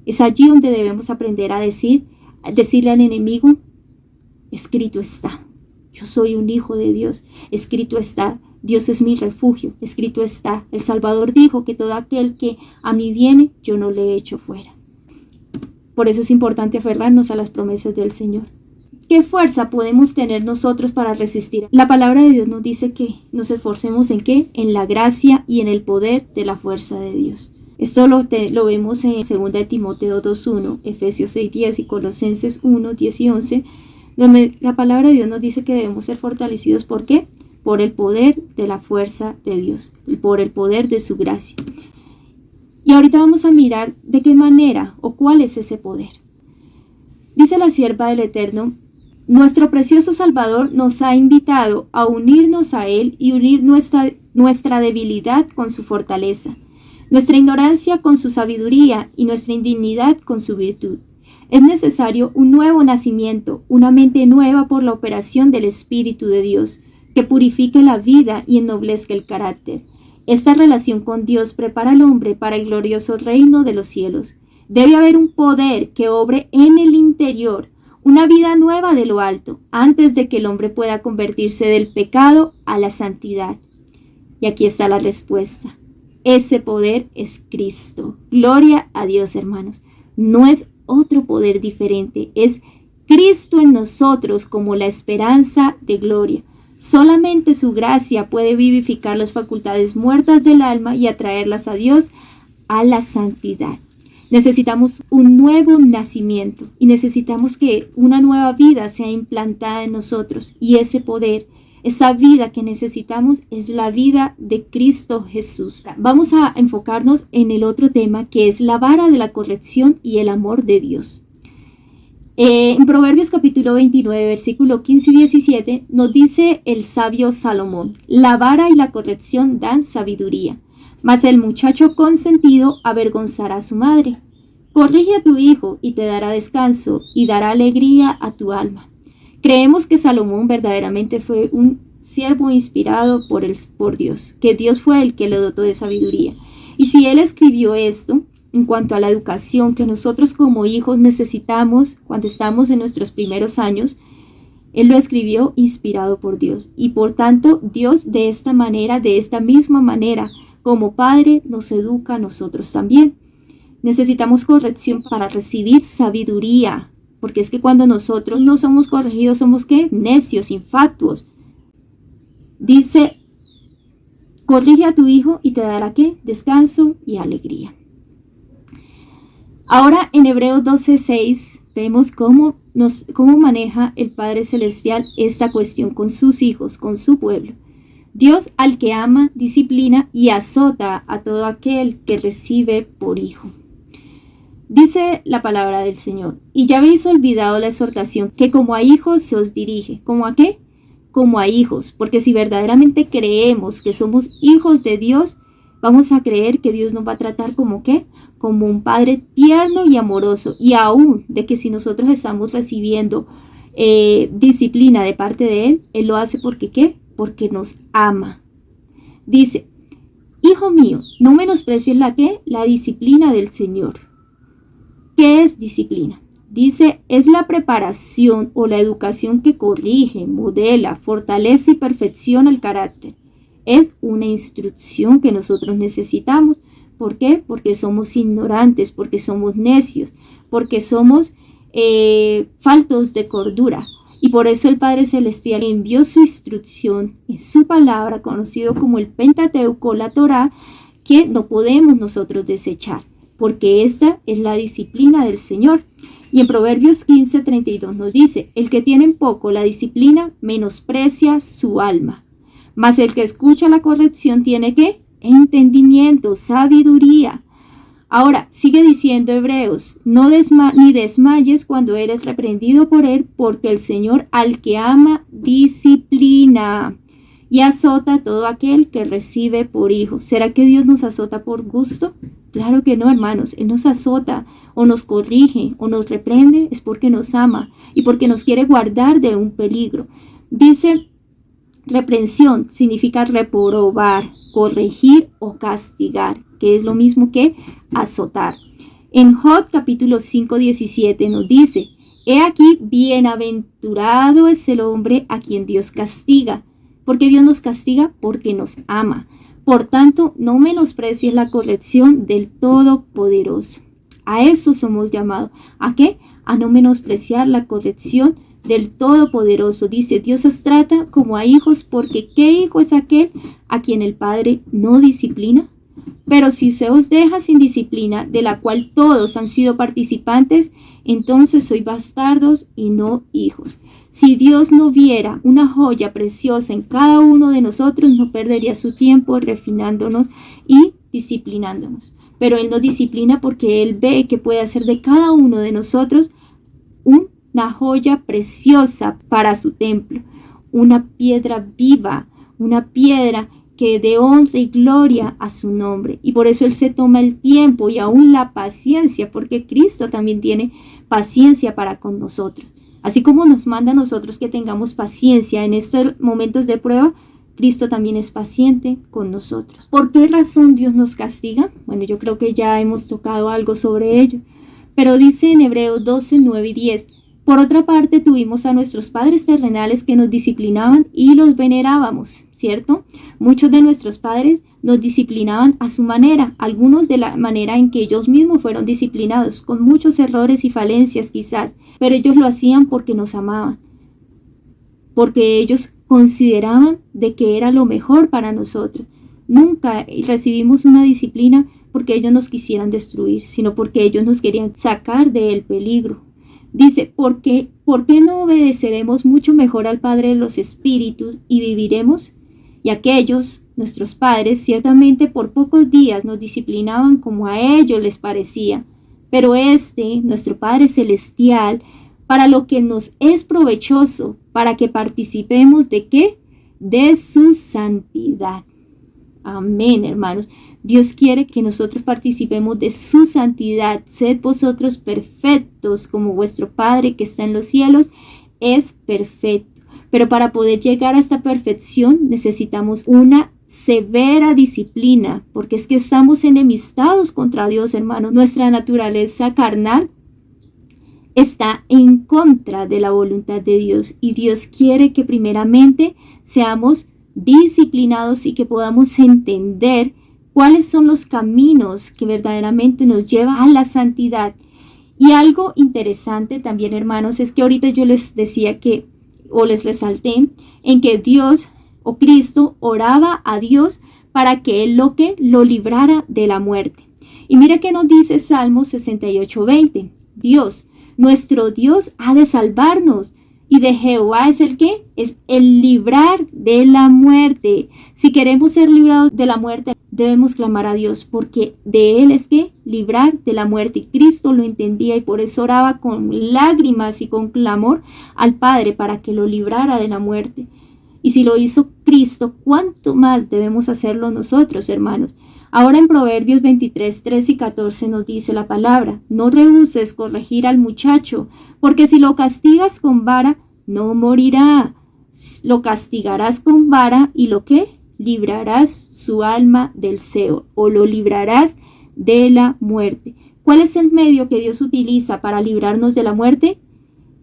Es allí donde debemos aprender a decirle al enemigo, escrito está, yo soy un hijo de Dios, escrito está, Dios es mi refugio, escrito está, el Salvador dijo que todo aquel que a mí viene, yo no le echo fuera. Por eso es importante aferrarnos a las promesas del Señor. ¿Qué fuerza podemos tener nosotros para resistir? La palabra de Dios nos dice que nos esforcemos ¿en qué? En la gracia y en el poder de la fuerza de Dios. Esto lo vemos en 2 Timoteo 2:1, Efesios 6:10 y Colosenses 1:10 y 11, donde la palabra de Dios nos dice que debemos ser fortalecidos. ¿Por qué? Por el poder de la fuerza de Dios, por el poder de su gracia. Y ahorita vamos a mirar de qué manera o cuál es ese poder. Dice la sierva del Eterno, nuestro precioso Salvador nos ha invitado a unirnos a Él y unir nuestra debilidad con su fortaleza, nuestra ignorancia con su sabiduría y nuestra indignidad con su virtud. Es necesario un nuevo nacimiento, una mente nueva por la operación del Espíritu de Dios, que purifique la vida y ennoblezca el carácter. Esta relación con Dios prepara al hombre para el glorioso reino de los cielos. Debe haber un poder que obre en el interior, una vida nueva de lo alto, antes de que el hombre pueda convertirse del pecado a la santidad. Y aquí está la respuesta. Ese poder es Cristo. Gloria a Dios, hermanos. No es otro poder diferente, es Cristo en nosotros como la esperanza de gloria. Solamente su gracia puede vivificar las facultades muertas del alma y atraerlas a Dios, a la santidad. Necesitamos un nuevo nacimiento y necesitamos que una nueva vida sea implantada en nosotros, y ese poder, esa vida que necesitamos es la vida de Cristo Jesús. Vamos a enfocarnos en el otro tema, que es la vara de la corrección y el amor de Dios. En Proverbios capítulo 29, versículo 15 y 17, nos dice el sabio Salomón, la vara y la corrección dan sabiduría, mas el muchacho consentido avergonzará a su madre. Corrige a tu hijo y te dará descanso y dará alegría a tu alma. Creemos que Salomón verdaderamente fue un siervo inspirado por Dios, que Dios fue el que le dotó de sabiduría. Y si él escribió esto, en cuanto a la educación que nosotros como hijos necesitamos cuando estamos en nuestros primeros años, él lo escribió inspirado por Dios. Y por tanto, Dios de esta misma manera, como Padre, nos educa a nosotros también. Necesitamos corrección para recibir sabiduría, porque es que cuando nosotros no somos corregidos, somos ¿qué? Necios, infatuos. Dice, corrige a tu hijo y te dará ¿qué? Descanso y alegría. Ahora en Hebreos 12:6 vemos cómo maneja el Padre Celestial esta cuestión con sus hijos, con su pueblo. Dios al que ama, disciplina y azota a todo aquel que recibe por hijo. Dice la palabra del Señor, y ya habéis olvidado la exhortación que como a hijos se os dirige. ¿Cómo a qué? Como a hijos, porque si verdaderamente creemos que somos hijos de Dios, vamos a creer que Dios nos va a tratar como ¿qué? Como un Padre tierno y amoroso, y aún de que si nosotros estamos recibiendo disciplina de parte de Él, Él lo hace porque ¿qué? Porque nos ama. Dice, hijo mío, no menosprecies la disciplina del Señor. ¿Qué es disciplina? Dice, es la preparación o la educación que corrige, modela, fortalece y perfecciona el carácter. Es una instrucción que nosotros necesitamos. ¿Por qué? Porque somos ignorantes, porque somos necios, porque somos faltos de cordura. Y por eso el Padre Celestial envió su instrucción en su palabra, conocido como el Pentateuco, la Torá, que no podemos nosotros desechar, porque esta es la disciplina del Señor. Y en Proverbios 15:32 nos dice: el que tiene en poco la disciplina menosprecia su alma, mas el que escucha la corrección tiene ¿qué? Entendimiento, sabiduría. Ahora, sigue diciendo Hebreos: no ni desmayes cuando eres reprendido por él, porque el Señor al que ama disciplina y azota a todo aquel que recibe por hijo. ¿Será que Dios nos azota por gusto? Claro que no, hermanos. Él nos azota o nos corrige o nos reprende es porque nos ama y porque nos quiere guardar de un peligro. Dice: reprensión significa reprobar, corregir o castigar, que es lo mismo que azotar. En Job capítulo 5:17 nos dice: he aquí, bienaventurado es el hombre a quien Dios castiga. ¿Por qué Dios nos castiga? Porque nos ama. Por tanto, no menosprecies la corrección del Todopoderoso. A eso somos llamados. ¿A qué? A no menospreciar la corrección del Todopoderoso. Dice: Dios os trata como a hijos, porque ¿qué hijo es aquel a quien el Padre no disciplina? Pero si se os deja sin disciplina, de la cual todos han sido participantes, entonces sois bastardos y no hijos. Si Dios no viera una joya preciosa en cada uno de nosotros, no perdería su tiempo refinándonos y disciplinándonos. Pero Él nos disciplina porque Él ve que puede hacer de cada uno de nosotros una joya preciosa para su templo, una piedra viva, una piedra que dé honra y gloria a su nombre. Y por eso Él se toma el tiempo y aún la paciencia, porque Cristo también tiene paciencia para con nosotros. Así como nos manda a nosotros que tengamos paciencia en estos momentos de prueba, Cristo también es paciente con nosotros. ¿Por qué razón Dios nos castiga? Bueno, yo creo que ya hemos tocado algo sobre ello. Pero dice en Hebreos 12, 9 y 10: por otra parte, tuvimos a nuestros padres terrenales que nos disciplinaban y los venerábamos, ¿cierto? Muchos de nuestros padres nos disciplinaban a su manera, algunos de la manera en que ellos mismos fueron disciplinados, con muchos errores y falencias quizás, pero ellos lo hacían porque nos amaban, porque ellos consideraban de que era lo mejor para nosotros. Nunca recibimos una disciplina porque ellos nos quisieran destruir, sino porque ellos nos querían sacar del peligro. Dice: ¿por qué no obedeceremos mucho mejor al Padre de los Espíritus y viviremos? Y aquellos, nuestros padres, ciertamente por pocos días nos disciplinaban como a ellos les parecía, pero nuestro Padre Celestial, para lo que nos es provechoso, para que participemos ¿de qué? De su santidad. Amén, hermanos. Dios quiere que nosotros participemos de su santidad. Sed vosotros perfectos como vuestro Padre que está en los cielos es perfecto. Pero para poder llegar a esta perfección necesitamos una severa disciplina, porque es que estamos enemistados contra Dios, hermanos. Nuestra naturaleza carnal está en contra de la voluntad de Dios y Dios quiere que primeramente seamos disciplinados y que podamos entender cuáles son los caminos que verdaderamente nos llevan a la santidad. Y algo interesante también, hermanos, es que ahorita yo les decía les resalté en que Dios o Cristo oraba a Dios para que Él lo librara de la muerte. Y mira que nos dice Salmos 68:20. Dios, nuestro Dios, ha de salvarnos. Y de Jehová es el ¿qué? Es el librar de la muerte. Si queremos ser librados de la muerte, debemos clamar a Dios, porque de Él es ¿qué? Librar de la muerte. Y Cristo lo entendía y por eso oraba con lágrimas y con clamor al Padre para que lo librara de la muerte. Y si lo hizo Cristo, ¿cuánto más debemos hacerlo nosotros, hermanos? Ahora en Proverbios 23, 13 y 14 nos dice la palabra: no rehuses corregir al muchacho, porque si lo castigas con vara, no morirá. Lo castigarás con vara y ¿lo qué? Librarás su alma del Seol, o lo librarás de la muerte. ¿Cuál es el medio que Dios utiliza para librarnos de la muerte?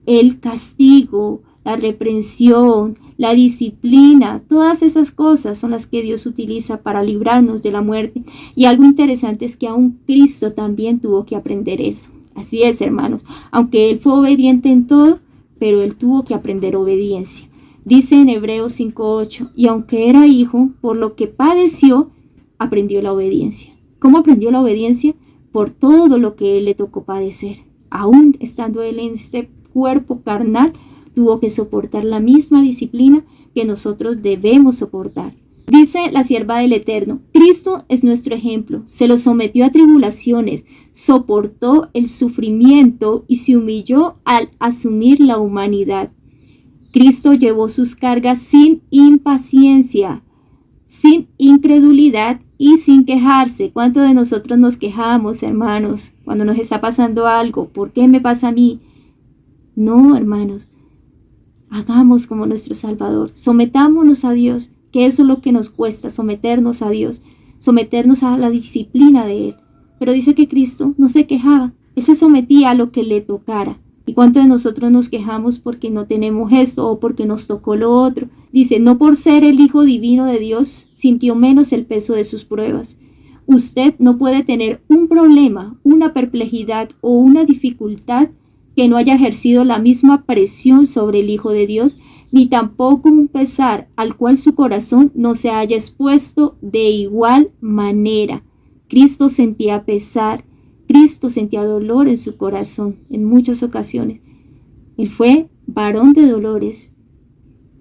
El castigo, la reprensión, la disciplina, todas esas cosas son las que Dios utiliza para librarnos de la muerte. Y algo interesante es que aún Cristo también tuvo que aprender eso. Así es, hermanos. Aunque Él fue obediente en todo, pero él tuvo que aprender obediencia. Dice en Hebreos 5:8, y aunque era hijo, por lo que padeció, aprendió la obediencia. ¿Cómo aprendió la obediencia? Por todo lo que él le tocó padecer. Aún estando él en este cuerpo carnal, tuvo que soportar la misma disciplina que nosotros debemos soportar. Dice la sierva del Eterno, Cristo es nuestro ejemplo, se lo sometió a tribulaciones, soportó el sufrimiento y se humilló al asumir la humanidad. Cristo llevó sus cargas sin impaciencia, sin incredulidad y sin quejarse. ¿Cuántos de nosotros nos quejamos, hermanos, cuando nos está pasando algo? ¿Por qué me pasa a mí? No, hermanos, hagamos como nuestro Salvador, sometámonos a Dios, que eso es lo que nos cuesta, someternos a Dios, someternos a la disciplina de Él. Pero dice que Cristo no se quejaba, Él se sometía a lo que le tocara. ¿Y cuántos de nosotros nos quejamos porque no tenemos esto o porque nos tocó lo otro? Dice, no por ser el Hijo Divino de Dios, sintió menos el peso de sus pruebas. Usted no puede tener un problema, una perplejidad o una dificultad que no haya ejercido la misma presión sobre el Hijo de Dios, ni tampoco un pesar al cual su corazón no se haya expuesto de igual manera. Cristo sentía pesar, Cristo sentía dolor en su corazón en muchas ocasiones. Él fue varón de dolores.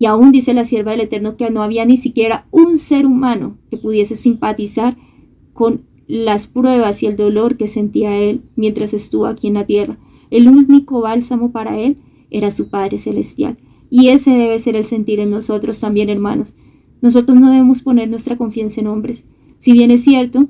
Y aún dice la sierva del Eterno que no había ni siquiera un ser humano que pudiese simpatizar con las pruebas y el dolor que sentía él mientras estuvo aquí en la tierra. El único bálsamo para él era su Padre Celestial. Y ese debe ser el sentir en nosotros también, hermanos. Nosotros no debemos poner nuestra confianza en hombres. Si bien es cierto,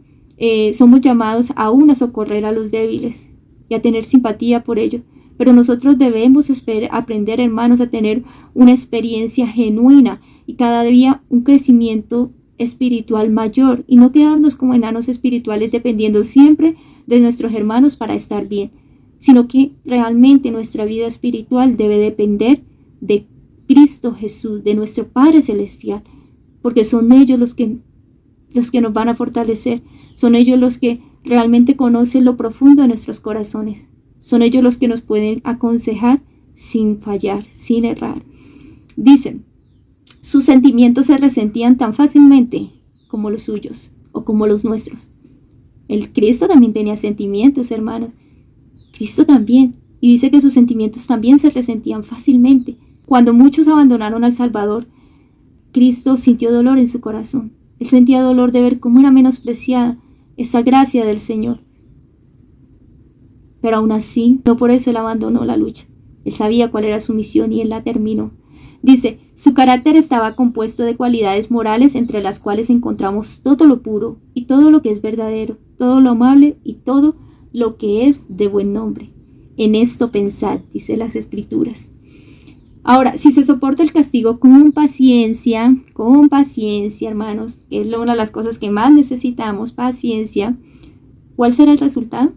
somos llamados aún a socorrer a los débiles y a tener simpatía por ellos. Pero nosotros debemos aprender, hermanos, a tener una experiencia genuina y cada día un crecimiento espiritual mayor y no quedarnos como enanos espirituales dependiendo siempre de nuestros hermanos para estar bien, sino que realmente nuestra vida espiritual debe depender de Cristo Jesús, de nuestro Padre Celestial, porque son ellos los que nos van a fortalecer, son ellos los que realmente conocen lo profundo de nuestros corazones, son ellos los que nos pueden aconsejar sin fallar, sin errar. Dicen, sus sentimientos se resentían tan fácilmente como los suyos o como los nuestros. El Cristo también tenía sentimientos, hermanos. Cristo también. Y dice que sus sentimientos también se resentían fácilmente. Cuando muchos abandonaron al Salvador, Cristo sintió dolor en su corazón. Él sentía dolor de ver cómo era menospreciada esa gracia del Señor. Pero aún así, no por eso él abandonó la lucha. Él sabía cuál era su misión y él la terminó. Dice, su carácter estaba compuesto de cualidades morales entre las cuales encontramos todo lo puro y todo lo que es verdadero, todo lo amable y todo lo que es de buen nombre. En esto pensad, dice las Escrituras. Ahora, si se soporta el castigo con paciencia, hermanos, que es una de las cosas que más necesitamos, paciencia, ¿cuál será el resultado?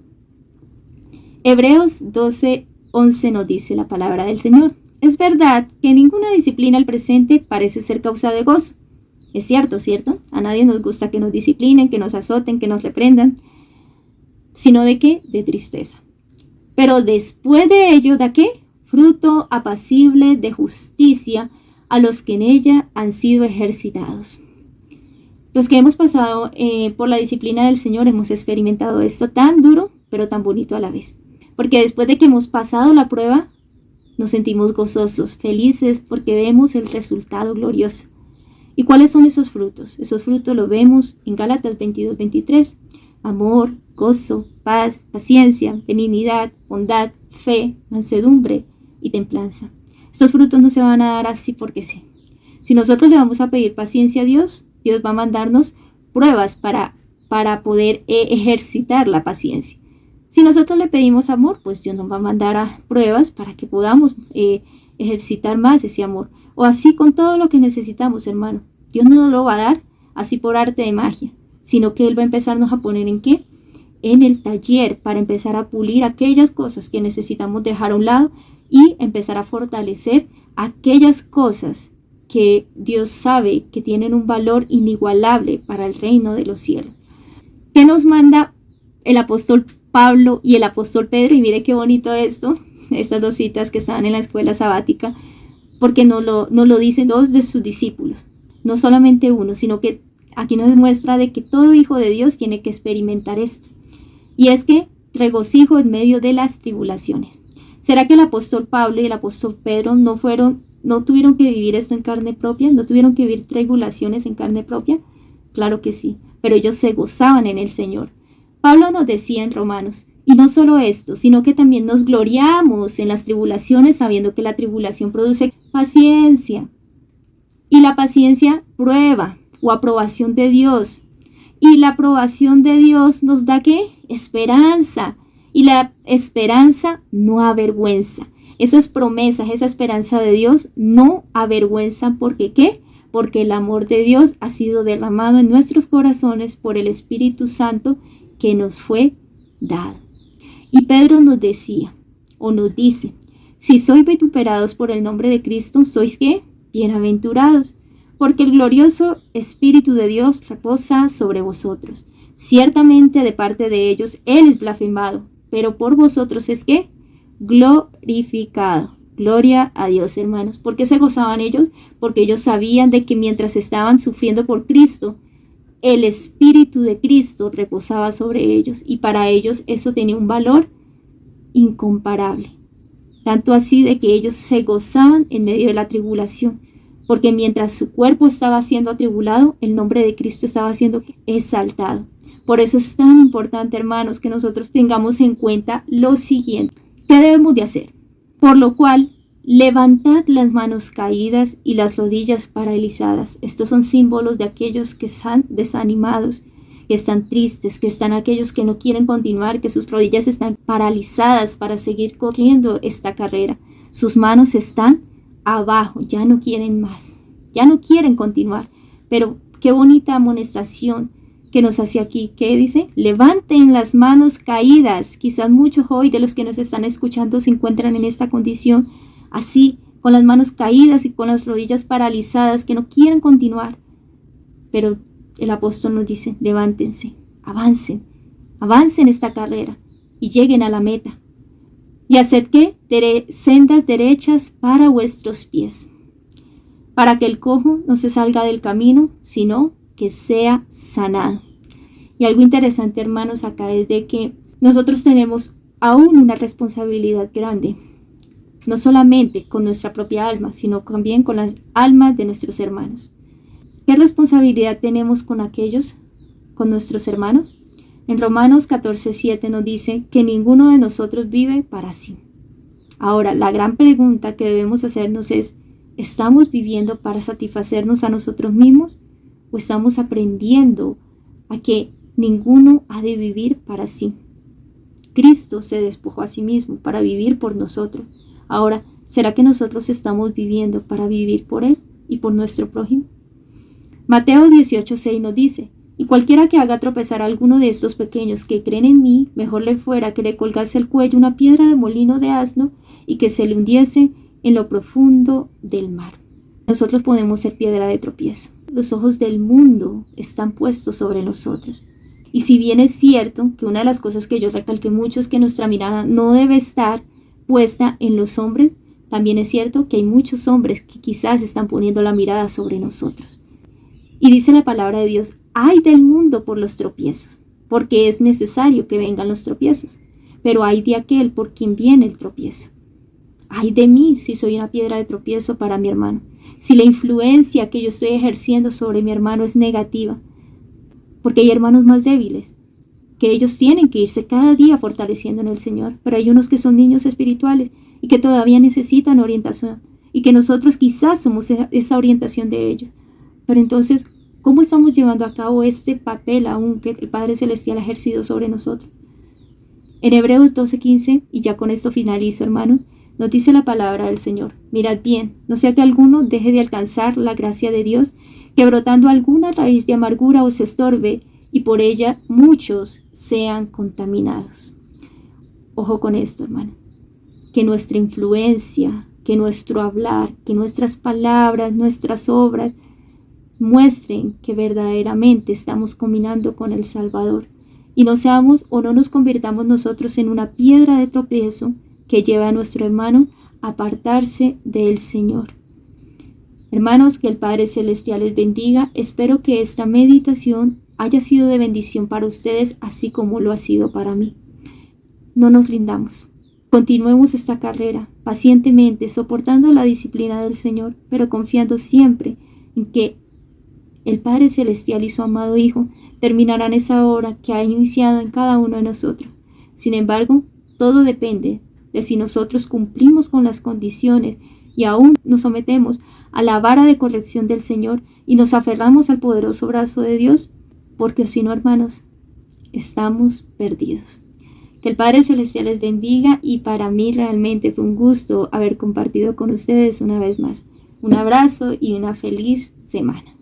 Hebreos 12:11 nos dice la palabra del Señor. Es verdad que ninguna disciplina al presente parece ser causa de gozo. Es cierto, ¿cierto? A nadie nos gusta que nos disciplinen, que nos azoten, que nos reprendan. ¿Sino de qué? De tristeza. Pero después de ello, ¿da qué? Fruto apacible de justicia a los que en ella han sido ejercitados. Los que hemos pasado por la disciplina del Señor hemos experimentado esto tan duro, pero tan bonito a la vez. Porque después de que hemos pasado la prueba, nos sentimos gozosos, felices, porque vemos el resultado glorioso. ¿Y cuáles son esos frutos? Esos frutos los vemos en Gálatas 22:23. Amor, gozo, paz, paciencia, benignidad, bondad, fe, mansedumbre y templanza. Estos frutos no se van a dar así porque sí. Si nosotros le vamos a pedir paciencia a Dios, Dios va a mandarnos pruebas para poder ejercitar la paciencia. Si nosotros le pedimos amor, pues Dios nos va a mandar a pruebas para que podamos ejercitar más ese amor. O así con todo lo que necesitamos, hermano. Dios no nos lo va a dar así por arte de magia, sino que Él va a empezarnos a poner ¿en qué? En el taller para empezar a pulir aquellas cosas que necesitamos dejar a un lado y empezar a fortalecer aquellas cosas que Dios sabe que tienen un valor inigualable para el reino de los cielos. ¿Qué nos manda el apóstol Pablo y el apóstol Pedro? Y mire qué bonito esto. estas dos citas que estaban en la escuela sabática, porque nos lo dicen dos de sus discípulos, no solamente uno, sino que aquí nos muestra de que todo hijo de Dios tiene que experimentar esto. Y es que regocijo en medio de las tribulaciones. ¿Será que el apóstol Pablo y el apóstol Pedro no tuvieron que vivir esto en carne propia? ¿No tuvieron que vivir tribulaciones en carne propia? Claro que sí, pero ellos se gozaban en el Señor. Pablo nos decía en Romanos, y no solo esto, sino que también nos gloriamos en las tribulaciones, sabiendo que la tribulación produce paciencia. Y la paciencia prueba o aprobación de Dios. Y la aprobación de Dios nos da ¿qué? Esperanza. Y la esperanza no avergüenza. Esas promesas, esa esperanza de Dios no avergüenzan. ¿Porque qué? Porque el amor de Dios ha sido derramado en nuestros corazones por el Espíritu Santo que nos fue dado. Y Pedro nos decía, o nos dice, si sois vituperados por el nombre de Cristo, ¿sois qué? Bienaventurados, porque el glorioso Espíritu de Dios reposa sobre vosotros. Ciertamente de parte de ellos Él es blasfemado, pero por vosotros es ¿qué? Glorificado. Gloria a Dios, hermanos. ¿Por qué se gozaban ellos? Porque ellos sabían de que mientras estaban sufriendo por Cristo, el Espíritu de Cristo reposaba sobre ellos y para ellos eso tenía un valor incomparable. Tanto así de que ellos se gozaban en medio de la tribulación, porque mientras su cuerpo estaba siendo atribulado, el nombre de Cristo estaba siendo exaltado. Por eso es tan importante, hermanos, que nosotros tengamos en cuenta lo siguiente. ¿Qué debemos de hacer? Por lo cual, levantad las manos caídas y las rodillas paralizadas. Estos son símbolos de aquellos que están desanimados, que están tristes, que están aquellos que no quieren continuar, que sus rodillas están paralizadas para seguir corriendo esta carrera. Sus manos están abajo, ya no quieren más, ya no quieren continuar. Pero qué bonita amonestación que nos hace aquí, que dice, levanten las manos caídas. Quizás muchos hoy de los que nos están escuchando se encuentran en esta condición, así, con las manos caídas y con las rodillas paralizadas, que no quieren continuar. Pero el apóstol nos dice, levántense, avancen esta carrera y lleguen a la meta. Y haced ¿qué? Sendas derechas para vuestros pies, para que el cojo no se salga del camino, sino que sea sanado. Y algo interesante, hermanos, acá es de que nosotros tenemos aún una responsabilidad grande, no solamente con nuestra propia alma, sino también con las almas de nuestros hermanos. ¿Qué responsabilidad tenemos con nuestros hermanos? En Romanos 14:7 nos dice que ninguno de nosotros vive para sí. Ahora, la gran pregunta que debemos hacernos es, ¿estamos viviendo para satisfacernos a nosotros mismos? ¿O estamos aprendiendo a que ninguno ha de vivir para sí? Cristo se despojó a sí mismo para vivir por nosotros. Ahora, ¿será que nosotros estamos viviendo para vivir por Él y por nuestro prójimo? Mateo 18:6 nos dice, y cualquiera que haga tropezar a alguno de estos pequeños que creen en mí, mejor le fuera que le colgase el cuello una piedra de molino de asno y que se le hundiese en lo profundo del mar. Nosotros podemos ser piedra de tropiezo. Los ojos del mundo están puestos sobre nosotros. Y si bien es cierto que una de las cosas que yo recalqué mucho es que nuestra mirada no debe estar puesta en los hombres, también es cierto que hay muchos hombres que quizás están poniendo la mirada sobre nosotros. Y dice la palabra de Dios, ay del mundo por los tropiezos, porque es necesario que vengan los tropiezos, pero ay de aquel por quien viene el tropiezo. Ay de mí si soy una piedra de tropiezo para mi hermano, si la influencia que yo estoy ejerciendo sobre mi hermano es negativa, porque hay hermanos más débiles, que ellos tienen que irse cada día fortaleciendo en el Señor, pero hay unos que son niños espirituales y que todavía necesitan orientación, y que nosotros quizás somos esa orientación de ellos. Pero entonces, ¿cómo estamos llevando a cabo este papel aún que el Padre Celestial ha ejercido sobre nosotros? En Hebreos 12:15, y ya con esto finalizo, hermanos, nos dice la palabra del Señor, mirad bien, no sea que alguno deje de alcanzar la gracia de Dios, que brotando alguna raíz de amargura os estorbe, y por ella muchos sean contaminados. Ojo con esto, hermano, que nuestra influencia, que nuestro hablar, que nuestras palabras, nuestras obras, muestren que verdaderamente estamos caminando con el Salvador y no seamos o no nos convirtamos nosotros en una piedra de tropiezo que lleva a nuestro hermano a apartarse del Señor. Hermanos, que el Padre Celestial les bendiga. Espero que esta meditación haya sido de bendición para ustedes, así como lo ha sido para mí. No nos rindamos. Continuemos esta carrera pacientemente, soportando la disciplina del Señor, pero confiando siempre en que el Padre Celestial y su amado Hijo terminarán esa obra que ha iniciado en cada uno de nosotros. Sin embargo, todo depende de si nosotros cumplimos con las condiciones y aún nos sometemos a la vara de corrección del Señor y nos aferramos al poderoso brazo de Dios, porque si no, hermanos, estamos perdidos. Que el Padre Celestial les bendiga, y para mí realmente fue un gusto haber compartido con ustedes una vez más. Un abrazo y una feliz semana.